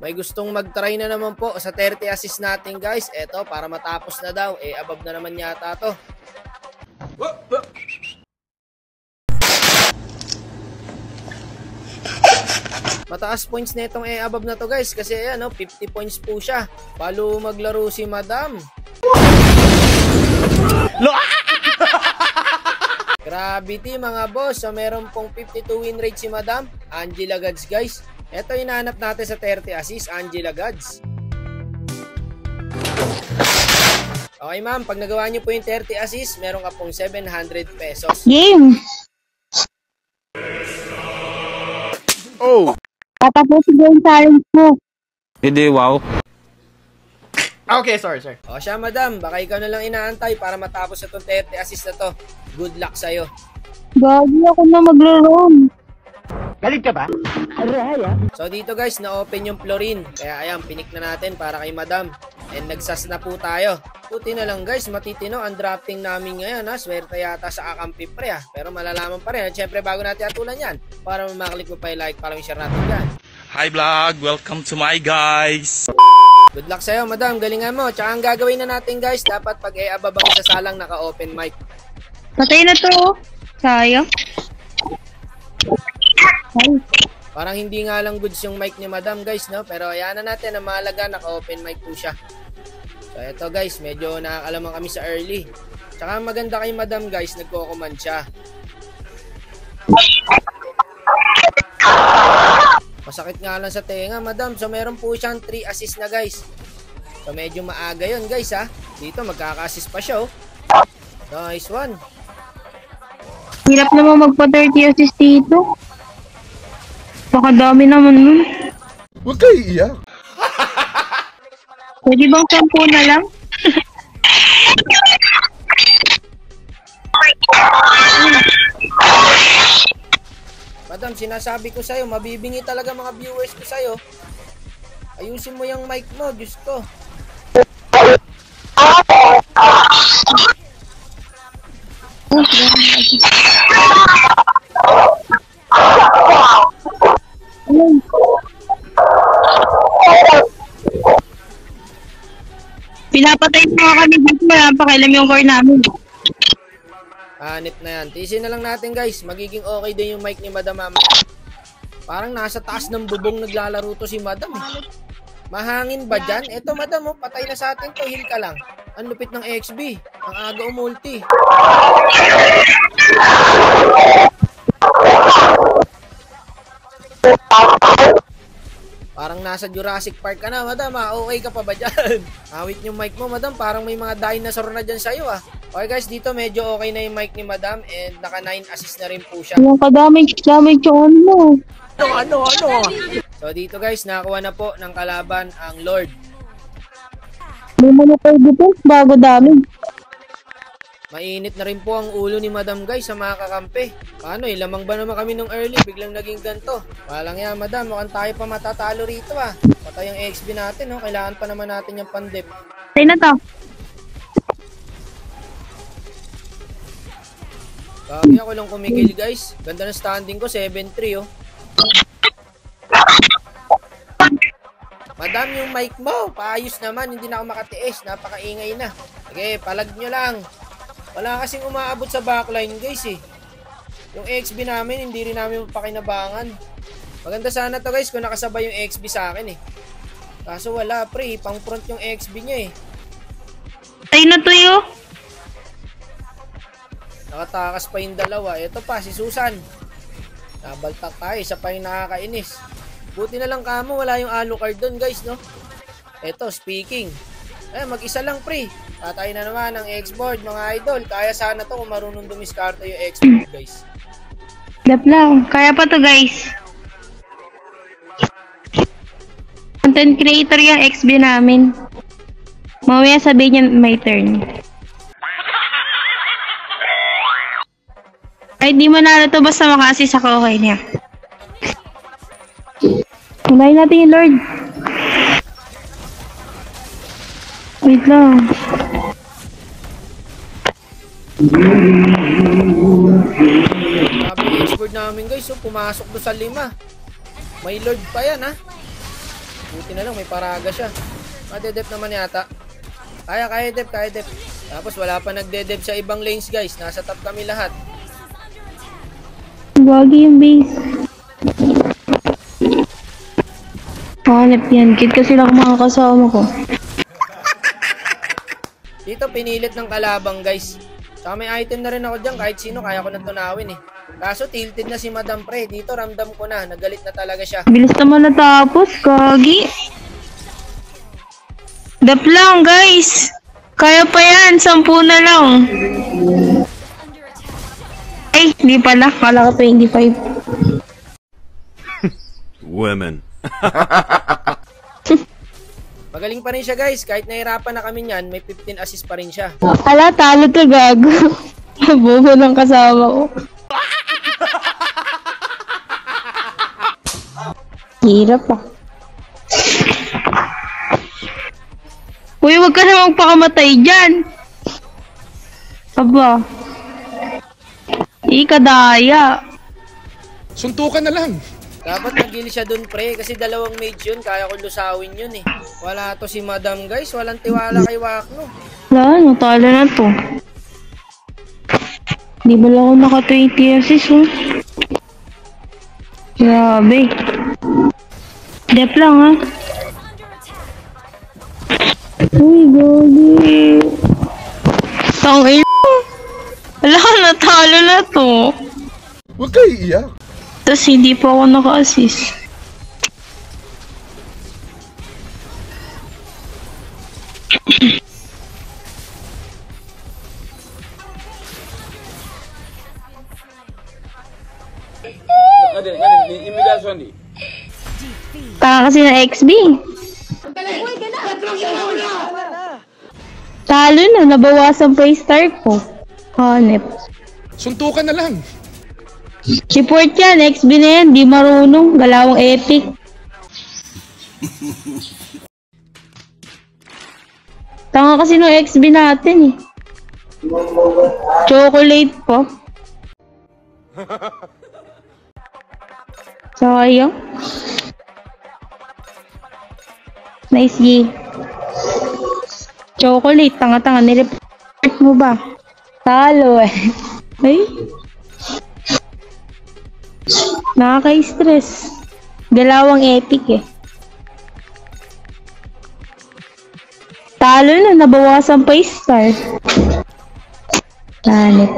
May gustong mag-try na naman po sa 30 assist natin guys. Eto, para matapos na daw. Above na naman yata to. Mataas points na itong above na to guys. Kasi ayan, 50 points po siya. Palo maglaro si Madam. Gravity mga boss. So meron pong 52 win rate si Madam Angela Gods guys. Ito hinahanap natin sa 30 assist, Angela Gods. Okay ma'am, pag nagawa niyo po yung 30 assist, meron ka pong 700 pesos. Game! Oh! Tatapusin ko yung challenge mo. Hindi, wow. Okay, sorry. O siya madam, baka ikaw na lang inaantay para matapos itong 30 assist na to. Good luck sa'yo. Gagi ako na maglaro. Galit ka ba? So dito guys, na-open yung Florin. Kaya ayan, pinik na natin para kay madam. And nagsas na po tayo. Puti na lang guys, matitino ang drafting namin ngayon ha. Swerte yata sa akampi pre ha. Pero malalaman pa rin. At syempre bago natin atulan yan, para maklik mo pa yung like, para share natin yan. Hi vlog, welcome to my guys. Good luck sa'yo madam, galingan mo. Tsaka ang gagawin na natin guys, dapat pag ababang sasalang naka-open mic. Patay na to. Sayang. Ay. Parang hindi nga lang goods yung mic ni madam guys, no? Pero ayan na natin, ang mahalaga, naka-open mic po siya. So eto guys, medyo nakakalaman kami sa early. Tsaka maganda kay madam guys, nagko-command siya. Masakit nga lang sa tenga madam. So meron po siyang 3 assist na guys. So medyo maaga yun guys ha. Dito magkaka-assist pa siya oh. Nice one. Hirap naman magpa-30 assist dito. Baka dami naman nun. Huwag kayo iiyak. Pwede bang 10 na lang? Madam, sinasabi ko sa'yo, mabibingi talaga mga viewers ko sa'yo. Ayusin mo yung mic mo, Diyos ko. Pinapatay pa kami dito. Napakailam yung core namin. Anit na yan. Tiisin na lang natin guys. Magiging okay din yung mic ni Madam mamaya. Parang nasa taas ng bubong naglalaro to si Madam. Mahangin ba dyan? Eto Madam, patay na sa atin to. Heal ka lang. Ang lupit ng XB. Ang aga umulti. Parang nasa Jurassic Park ka na, Madam. Okay ka pa ba dyan? Awit yung mic mo, Madam. Parang may mga dinosaur na dyan sa'yo, ah. Okay, guys. Dito medyo okay na yung mic ni Madam. And naka 9 assist na rin po siya. Yung kadamage yung ano. Ano? So, dito, guys. Nakakuha na po ng kalaban ang Lord. May mga defense bago damage. Mainit na rin po ang ulo ni Madam guys sa mga kakampi. Paano lamang ba naman kami nung early, biglang naging ganto. Walang yan Madam, mukhang tayo pa matatalo rito ah. Patay yung XP natin, no? Kailangan pa naman natin yung pandep. Patay na to. Kaya ako lang kumigil guys. Ganda ng standing ko, 7-3 oh. Madam, yung mic mo, paayos naman, hindi na ako makatiis, napakaingay na. Sige, palag nyo lang. Wala kasing umaabot sa backline guys eh. Yung XB namin, hindi rin namin mapakinabangan. Maganda sana to guys kung nakasabay yung XB sa akin eh. Kaso wala pre, pang front yung XB niya eh. Patay na to yun. Nakatakas pa yung dalawa. Ito pa, si Susan. Nabaltak tayo, isa pa yung nakakainis. Buti na lang kamo, wala yung Alucard doon guys no. Ito, speaking. Mag-isa lang pre. Tatay na naman ang X-board mga idol. Kaya sana to kung marunong dumiskarte yung X-board guys. Lap lang. Kaya pa to guys. Content creator yung XB namin. Mamaya sabihin niya my turn. Ay di mo na to basta maka-assist ako okay niya. Unahin natin yung Lord. Wait lang. Grabe yung X-board namin guys. So, pumasok do sa 5. May Lord pa yan ha. Buti na lang, may paraga siya. Madedep naman yata. Kaya dep, kaya dep. Tapos wala pa nagde-dep sa ibang lanes guys. Nasa top kami lahat. Gagi yung base. Hanap yan. Kit kasi lang mga kasama ko. Dito pinilit ng kalabang guys. Saka may item na rin ako dyan. Kahit sino kaya ko nang tunawin eh. Kaso tilted na si Madam Pre. Dito ramdam ko na. Nagalit na talaga siya. Bilis naman natapos. Gagi. Dap lang guys. Kaya pa yan. 10 na lang. Ay, di pala. Kala ko 25. Women. Magaling pa rin siya guys. Kahit nahirapan na kami niyan, may 15 assist pa rin siya. Ala, talo to gago. Bobo ng kasama ko. Hirap ah. Uy, wag ka na magpakamatay dyan. Aba. Ikadaya. Suntukan na lang. Dapat nag-heal siya dun pre. Kasi dalawang mage yun. Kaya ko lusawin yun eh. Wala to si Madam guys. Walang tiwala kay Wakno. Wala, natalo na to. Di ba lang ako naka 20 assist oh. Grabe. Dep lang ha. Uy, gagi. Tangin. Wala, natalo na to. Huwag kayo iiyak. Tapos hindi pa ako naka-assist. Taka kasi na XB. Talo na, nabawasan pa yung star ko. Hanep. Suntukan na lang. Support yan, XB na yan, di marunong. Galawang epic. Tanga kasi no XB natin eh. Chocolate po. Sayang. Nice G. Chocolate, tanga-tanga. Nireport mo ba? Talo eh. Ay. Nakaka-stress. Dalawang epic eh. Talo na, nabawasan pa yung star. Tanit.